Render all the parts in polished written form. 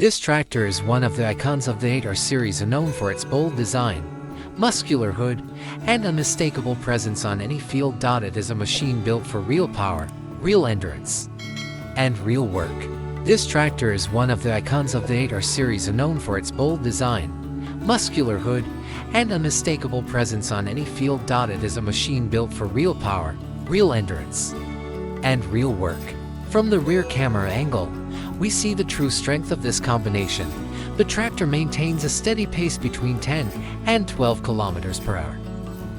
This tractor is one of the icons of the 8R series, known for its bold design, muscular hood, and unmistakable presence on any field. It is a machine built for real power, real endurance, and real work. This tractor is one of the icons of the 8R series, known for its bold design, muscular hood, and unmistakable presence on any field. It is a machine built for real power, real endurance, and real work. From the rear camera angle, we see the true strength of this combination. The tractor maintains a steady pace between 10 and 12 kilometers per hour.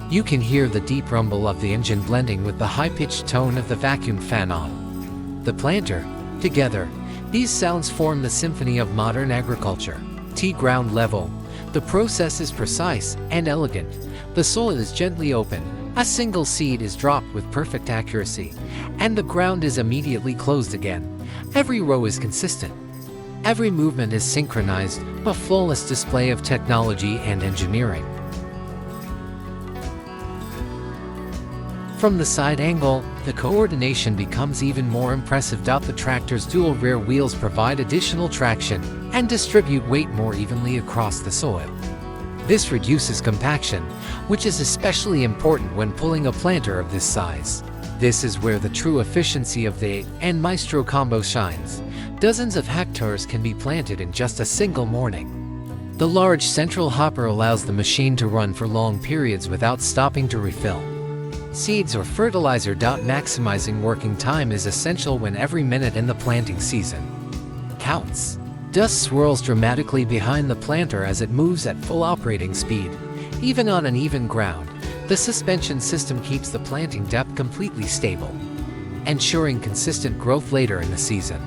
You can hear the deep rumble of the engine blending with the high-pitched tone of the vacuum fan on the planter. Together, these sounds form the symphony of modern agriculture. Ground level. The process is precise and elegant. The soil is gently open. A single seed is dropped with perfect accuracy, and the ground is immediately closed again. Every row is consistent. Every movement is synchronized, a flawless display of technology and engineering. From the side angle, the coordination becomes even more impressive. The tractor's dual rear wheels provide additional traction and distribute weight more evenly across the soil. This reduces compaction, which is especially important when pulling a planter of this size. This is where the true efficiency of the 8R Maestro combo shines. Dozens of hectares can be planted in just a single morning. The large central hopper allows the machine to run for long periods without stopping to refill seeds or fertilizer. Maximizing working time is essential when every minute in the planting season counts. Dust swirls dramatically behind the planter as it moves at full operating speed. Even on uneven ground, the suspension system keeps the planting depth completely stable, ensuring consistent growth later in the season.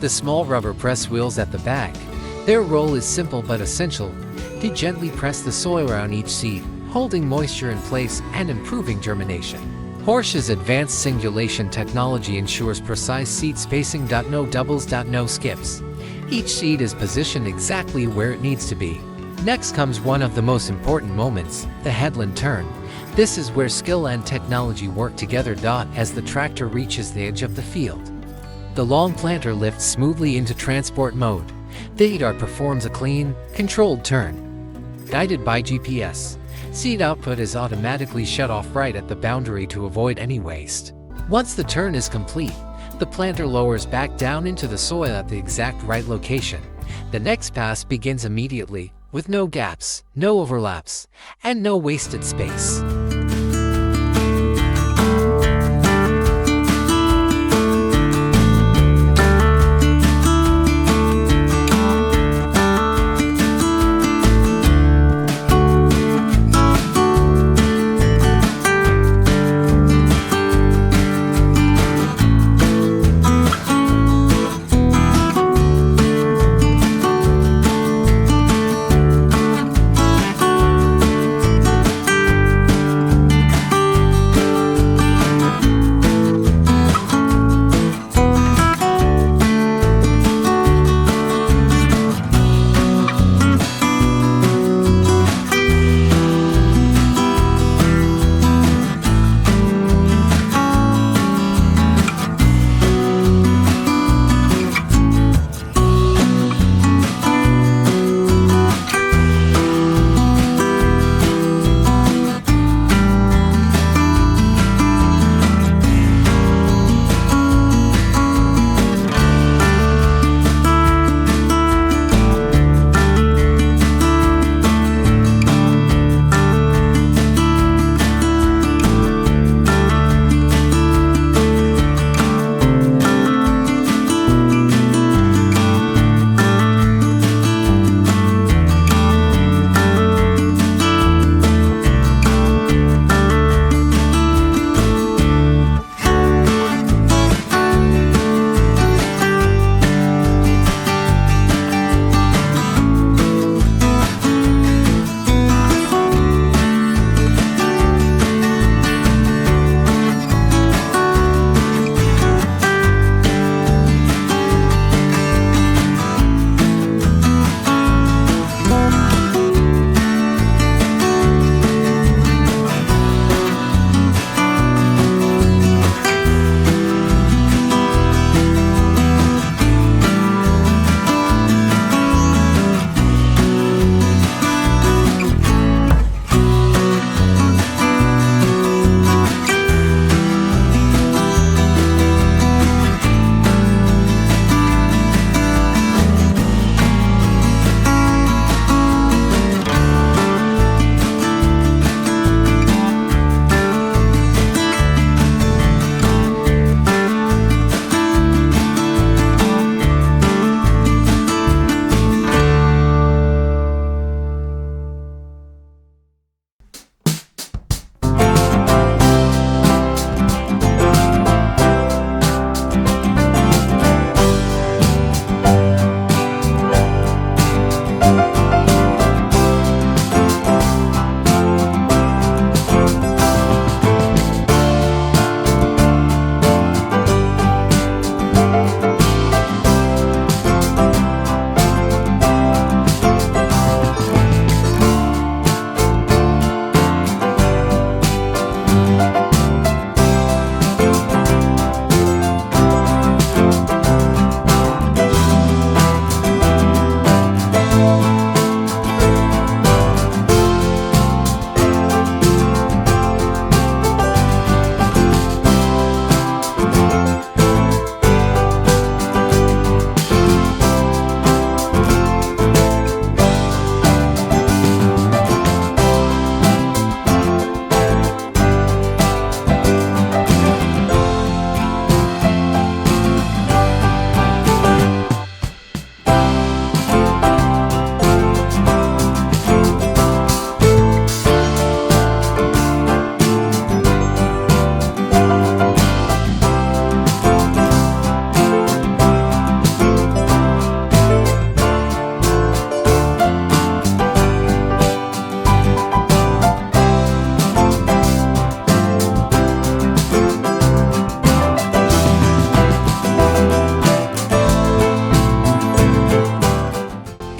The small rubber press wheels at the back. Their role is simple but essential. They gently press the soil around each seed, holding moisture in place and improving germination. Horsch's advanced singulation technology ensures precise seed spacing. No doubles, no skips. Each seed is positioned exactly where it needs to be. Next comes one of the most important moments, the headland turn. This is where skill and technology work together. As the tractor reaches the edge of the field, the long planter lifts smoothly into transport mode. The 8R performs a clean, controlled turn. Guided by GPS, seed output is automatically shut off right at the boundary to avoid any waste. Once the turn is complete, the planter lowers back down into the soil at the exact right location. The next pass begins immediately, with no gaps, no overlaps, and no wasted space.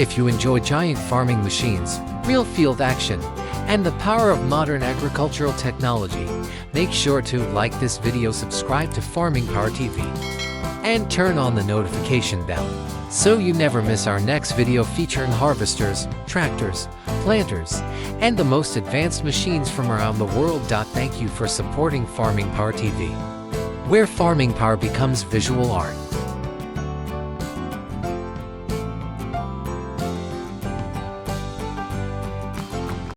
If you enjoy giant farming machines, real field action, and the power of modern agricultural technology, make sure to like this video, subscribe to Farming Power TV, and turn on the notification bell so you never miss our next video featuring harvesters, tractors, planters, and the most advanced machines from around the world. Thank you for supporting Farming Power TV, where farming power becomes visual art.